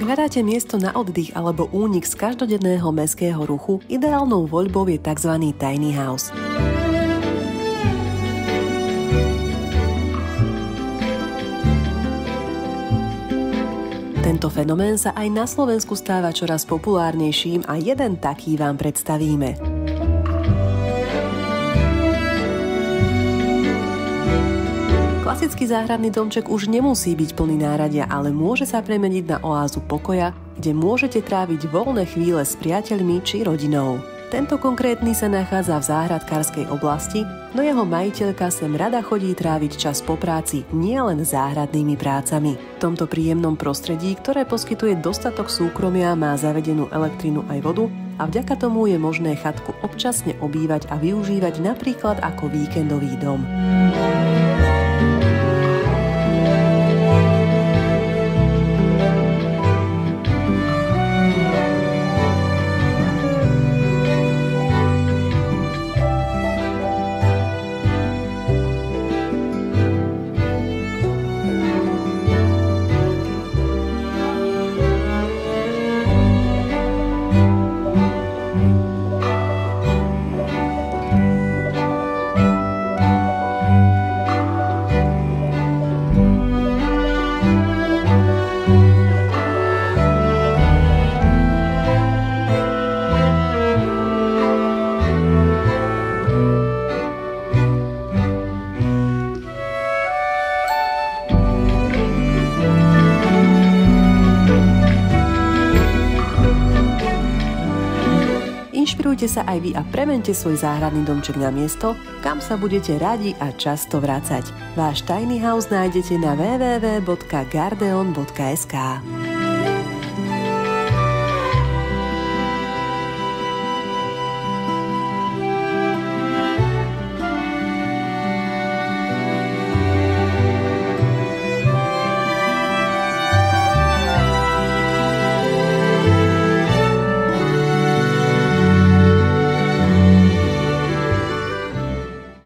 hľadáte miesto na oddych alebo únik z každodenného mestského ruchu, ideálnou voľbou je tzv. Tiny house. Tento fenomén sa aj na Slovensku stáva čoraz populárnejším a jeden taký vám predstavíme. Klasický záhradný domček už nemusí byť plný náradia, ale môže sa premeniť na oázu pokoja, kde môžete tráviť voľné chvíle s priateľmi či rodinou. Tento konkrétny sa nachádza v záhradkárskej oblasti, no jeho majiteľka sem rada chodí tráviť čas po práci nielen záhradnými prácami. V tomto príjemnom prostredí, ktoré poskytuje dostatok súkromia, má zavedenú elektrinu aj vodu a vďaka tomu je možné chatku občasne obývať a využívať napríklad ako víkendový dom. Inšpirujte sa aj vy a premente svoj záhradný domček na miesto, kam sa budete radi a často vracať. Váš tiny house nájdete na www.gardeon.sk.